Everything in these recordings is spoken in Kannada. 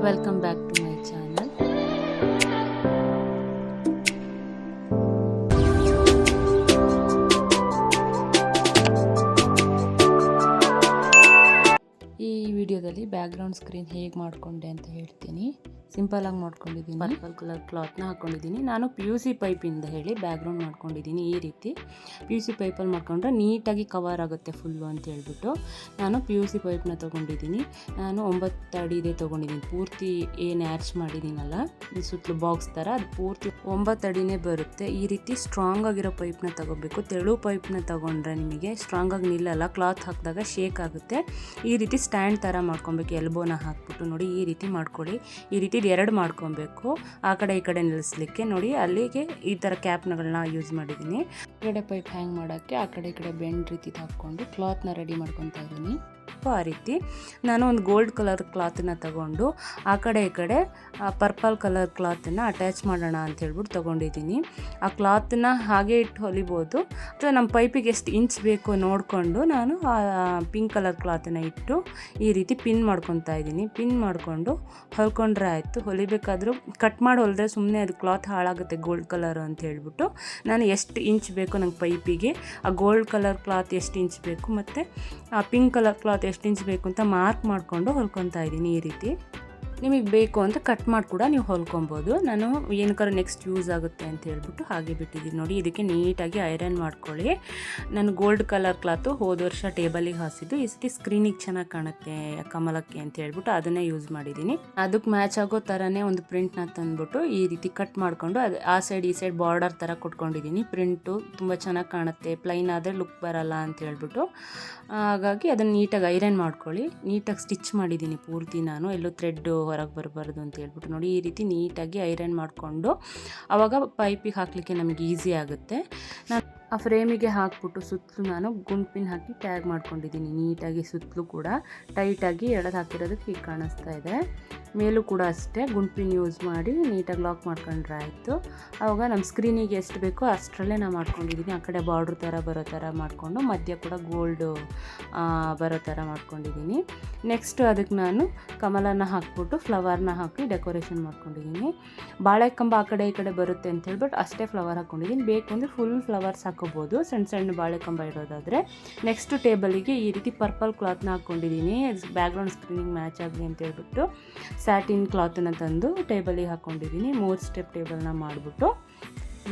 Welcome back to my channel. ಈ ವಿಡಿಯೋದಲ್ಲಿ ಬ್ಯಾಕ್ಗ್ರೌಂಡ್ ಸ್ಕ್ರೀನ್ ಹೇಗೆ ಮಾಡಿಕೊಂಡೆ ಅಂತ ಹೇಳ್ತೀನಿ. ಸಿಂಪಲಾಗಿ ಮಾಡ್ಕೊಂಡಿದ್ದೀನಿ. ಪರ್ಪಲ್ ಕಲರ್ ಕ್ಲಾತ್ನ ಹಾಕ್ಕೊಂಡಿದ್ದೀನಿ. ನಾನು PUC ಪೈಪಿಂದ ಹೇಳಿ ಬ್ಯಾಕ್ಗ್ರೌಂಡ್ ಮಾಡ್ಕೊಂಡಿದ್ದೀನಿ. ಈ ರೀತಿ PUC ಪೈಪಲ್ಲಿ ಮಾಡ್ಕೊಂಡ್ರೆ ನೀಟಾಗಿ ಕವರ್ ಆಗುತ್ತೆ ಫುಲ್ಲು ಅಂತ ಹೇಳ್ಬಿಟ್ಟು ನಾನು PUC ಪೈಪ್ನ ತೊಗೊಂಡಿದ್ದೀನಿ. ನಾನು 9 ಅಡಿದೆ ತೊಗೊಂಡಿದ್ದೀನಿ. ಪೂರ್ತಿ ಏನು ಆ್ಯಚ್ ಮಾಡಿದ್ದೀನಲ್ಲ ಈ ಸುತ್ತಲೂ ಬಾಕ್ಸ್ ಥರ ಅದು ಪೂರ್ತಿ 9 ಅಡಿನೇ ಬರುತ್ತೆ. ಈ ರೀತಿ ಸ್ಟ್ರಾಂಗ್ ಆಗಿರೋ ಪೈಪ್ನ ತೊಗೋಬೇಕು. ತೆಳು ಪೈಪ್ನ ತೊಗೊಂಡ್ರೆ ನಿಮಗೆ ಸ್ಟ್ರಾಂಗಾಗಿ ನಿಲ್ಲಲ್ಲ, ಕ್ಲಾತ್ ಹಾಕಿದಾಗ ಶೇಕ್ ಆಗುತ್ತೆ. ಈ ರೀತಿ ಸ್ಟ್ಯಾಂಡ್ ಥರ ಮಾಡ್ಕೊಬೇಕು. ಎಲ್ಬೋನ ಹಾಕ್ಬಿಟ್ಟು ನೋಡಿ ಈ ರೀತಿ ಮಾಡ್ಕೊಳ್ಳಿ. ಈ ರೀತಿ 2 ಮಾಡ್ಕೊಬೇಕು, ಆ ಕಡೆ ಈ ಕಡೆ ನಿಲ್ಲಿಸ್ಲಿಕ್ಕೆ. ನೋಡಿ ಅಲ್ಲಿಗೆ ಈ ಥರ ಕ್ಯಾಪ್ಗಳನ್ನ ಯೂಸ್ ಮಾಡಿದ್ದೀನಿ. ಕಡೆ ಪೈಪ್ ಹ್ಯಾಂಗ್ ಮಾಡೋಕ್ಕೆ ಆ ಕಡೆ ಈ ಕಡೆ ಬೆಂಡ್ ರೀತಿ ಹಾಕ್ಕೊಂಡು ಕ್ಲಾತ್ನ ರೆಡಿ ಮಾಡ್ಕೊತಾ ಇದ್ದೀನಿ. ಆ ರೀತಿ ನಾನು ಒಂದು ಗೋಲ್ಡ್ ಕಲರ್ ಕ್ಲಾತನ್ನ ತಗೊಂಡು ಆ ಕಡೆ ಈ ಕಡೆ ಪರ್ಪಲ್ ಕಲರ್ ಕ್ಲಾತನ್ನು ಅಟ್ಯಾಚ್ ಮಾಡೋಣ ಅಂತ ಹೇಳ್ಬಿಟ್ಟು ತೊಗೊಂಡಿದ್ದೀನಿ. ಆ ಕ್ಲಾತನ್ನ ಹಾಗೆ ಇಟ್ಟು ಹೊಲಿಬೋದು, ಅಥವಾ ನಮ್ಮ ಪೈಪಿಗೆ ಎಷ್ಟು ಇಂಚ್ ಬೇಕು ನೋಡಿಕೊಂಡು ನಾನು ಪಿಂಕ್ ಕಲರ್ ಕ್ಲಾತನ್ನು ಇಟ್ಟು ಈ ರೀತಿ ಪಿನ್ ಮಾಡ್ಕೊತಾ ಇದ್ದೀನಿ. ಪಿನ್ ಮಾಡಿಕೊಂಡು ಹೊಲ್ಕೊಂಡ್ರೆ ಆಯಿತು. ಹೊಲಿಬೇಕಾದ್ರೂ ಕಟ್ ಮಾಡಿ ಹೊಲಿದ್ರೆ ಸುಮ್ಮನೆ ಅದು ಕ್ಲಾತ್ ಹಾಳಾಗುತ್ತೆ ಗೋಲ್ಡ್ ಕಲರ್ ಅಂತ ಹೇಳ್ಬಿಟ್ಟು ನಾನು ಎಷ್ಟು ಇಂಚ್ ಬೇಕು ನಂಗೆ ಪೈಪಿಗೆ, ಆ ಗೋಲ್ಡ್ ಕಲರ್ ಕ್ಲಾತ್ ಎಷ್ಟು ಇಂಚ್ ಬೇಕು ಮತ್ತು ಆ ಪಿಂಕ್ ಕಲರ್ ಕ್ಲಾತ್ ಎಷ್ಟು ಇಂಚ್ ಬೇಕು ಅಂತ ಮಾರ್ಕ್ ಮಾಡಿಕೊಂಡು ಹೊಲ್ಕೊತಾ ಇದ್ದೀನಿ. ಈ ರೀತಿ ನಿಮಗೆ ಬೇಕು ಅಂತ ಕಟ್ ಮಾಡಿ ಕೂಡ ನೀವು ಹೊಲ್ಕೊಬೋದು. ನಾನು ಏನಕ್ಕಾರ ನೆಕ್ಸ್ಟ್ ಯೂಸ್ ಆಗುತ್ತೆ ಅಂತ ಹೇಳ್ಬಿಟ್ಟು ಹಾಗೆ ಬಿಟ್ಟಿದ್ದೀನಿ. ನೋಡಿ ಇದಕ್ಕೆ ನೀಟಾಗಿ ಐರನ್ ಮಾಡ್ಕೊಳ್ಳಿ. ನಾನು ಗೋಲ್ಡ್ ಕಲರ್ ಕ್ಲಾತು ಹೋದ ವರ್ಷ ಟೇಬಲಿಗೆ ಹಾಸಿದ್ದು, ಈ ಸತಿ ಸ್ಕ್ರೀನಿಗೆ ಚೆನ್ನಾಗಿ ಕಾಣುತ್ತೆ ಕಮಲಕ್ಕೆ ಅಂತ ಹೇಳ್ಬಿಟ್ಟು ಅದನ್ನೇ ಯೂಸ್ ಮಾಡಿದ್ದೀನಿ. ಅದಕ್ಕೆ ಮ್ಯಾಚ್ ಆಗೋ ಥರನೇ ಒಂದು ಪ್ರಿಂಟ್ನ ತಂದುಬಿಟ್ಟು ಈ ರೀತಿ ಕಟ್ ಮಾಡಿಕೊಂಡು ಅದು ಆ ಸೈಡ್ ಈ ಸೈಡ್ ಬಾರ್ಡರ್ ಥರ ಕೊಟ್ಕೊಂಡಿದ್ದೀನಿ. ಪ್ರಿಂಟು ತುಂಬ ಚೆನ್ನಾಗಿ ಕಾಣುತ್ತೆ, ಪ್ಲೈನ್ ಆದರೆ ಲುಕ್ ಬರಲ್ಲ ಅಂತ ಹೇಳ್ಬಿಟ್ಟು ಹಾಗಾಗಿ ಅದನ್ನು ನೀಟಾಗಿ ಐರನ್ ಮಾಡ್ಕೊಳ್ಳಿ. ನೀಟಾಗಿ ಸ್ಟಿಚ್ ಮಾಡಿದ್ದೀನಿ ಪೂರ್ತಿ, ನಾನು ಎಲ್ಲೂ ಥ್ರೆಡ್ ಹೊರಗೆ ಬರಬಾರ್ದು ಅಂತ ಹೇಳ್ಬಿಟ್ಟು. ನೋಡಿ ಈ ರೀತಿ ನೀಟಾಗಿ ಐರನ್ ಮಾಡಿಕೊಂಡು ಆವಾಗ ಪೈಪಿಗೆ ಹಾಕಲಿಕ್ಕೆ ನಮಗೆ ಈಸಿ ಆಗುತ್ತೆ. ನಾನು ಆ ಫ್ರೇಮಿಗೆ ಹಾಕ್ಬಿಟ್ಟು ಸುತ್ತಲೂ ನಾನು ಗುಂಪಿನ ಹಾಕಿ ಟ್ಯಾಗ್ ಮಾಡ್ಕೊಂಡಿದ್ದೀನಿ. ನೀಟಾಗಿ ಸುತ್ತಲೂ ಕೂಡ ಟೈಟಾಗಿ ಎಳೆದು ಹಾಕಿರೋದಕ್ಕೆ ಹೀಗೆ ಕಾಣಿಸ್ತಾ ಇದೆ. ಮೇಲೂ ಕೂಡ ಅಷ್ಟೇ ಗುಂಪಿನ ಯೂಸ್ ಮಾಡಿ ನೀಟಾಗಿ ಲಾಕ್ ಮಾಡ್ಕೊಂಡ್ರೆ ಆಯಿತು. ಆವಾಗ ನಮ್ಮ ಸ್ಕ್ರೀನಿಗೆ ಎಷ್ಟು ಬೇಕೋ ಅಷ್ಟರಲ್ಲೇ ನಾನು ಮಾಡ್ಕೊಂಡಿದ್ದೀನಿ. ಆ ಕಡೆ ಬಾರ್ಡ್ರ್ ಥರ ಬರೋ ಥರ ಮಾಡಿಕೊಂಡು ಮಧ್ಯ ಕೂಡ ಗೋಲ್ಡು ಬರೋ ಥರ ಮಾಡ್ಕೊಂಡಿದ್ದೀನಿ. ನೆಕ್ಸ್ಟು ಅದಕ್ಕೆ ನಾನು ಕಮಲನ ಹಾಕ್ಬಿಟ್ಟು ಫ್ಲವರ್ನ ಹಾಕಿ ಡೆಕೋರೇಷನ್ ಮಾಡ್ಕೊಂಡಿದ್ದೀನಿ. ಬಾಳೆಕಂಬ ಆ ಕಡೆ ಈ ಕಡೆ ಬರುತ್ತೆ ಅಂತ ಹೇಳ್ಬಿಟ್ಟು ಅಷ್ಟೇ ಫ್ಲವರ್ ಹಾಕ್ಕೊಂಡಿದ್ದೀನಿ. ಬೇಕು ಅಂದರೆ ಫುಲ್ ಫ್ಲವರ್ಸ್ ಹಾಕೋಬೋದು, ಸಣ್ಣ ಸಣ್ಣ ಬಾಳೆಕಂಬ ಇರೋದಾದರೆ. ನೆಕ್ಸ್ಟು ಟೇಬಲಿಗೆ ಈ ರೀತಿ ಪರ್ಪಲ್ ಕ್ಲಾತ್ನ ಹಾಕ್ಕೊಂಡಿದ್ದೀನಿ, ಬ್ಯಾಕ್ಗ್ರೌಂಡ್ ಸ್ಕ್ರೀನಿಗೆ ಮ್ಯಾಚ್ ಆಗಲಿ ಅಂತ ಹೇಳ್ಬಿಟ್ಟು ಸ್ಯಾಟಿನ್ ಕ್ಲಾತನ್ನು ತಂದು ಟೇಬಲಿಗೆ ಹಾಕ್ಕೊಂಡಿದ್ದೀನಿ. 3 ಸ್ಟೆಪ್ ಟೇಬಲ್ನ ಮಾಡಿಬಿಟ್ಟು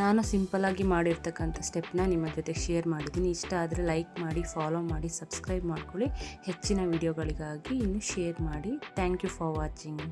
ನಾನು ಸಿಂಪಲಾಗಿ ಮಾಡಿರ್ತಕ್ಕಂಥ ಸ್ಟೆಪ್ನ ನಿಮ್ಮ ಜೊತೆ ಶೇರ್ ಮಾಡಿದ್ದೀನಿ. ಇಷ್ಟ ಆದರೆ ಲೈಕ್ ಮಾಡಿ, ಫಾಲೋ ಮಾಡಿ, ಸಬ್ಸ್ಕ್ರೈಬ್ ಮಾಡ್ಕೊಳ್ಳಿ. ಹೆಚ್ಚಿನ ವಿಡಿಯೋಗಳಿಗಾಗಿ ಇನ್ನು ಶೇರ್ ಮಾಡಿ. Thank you for watching.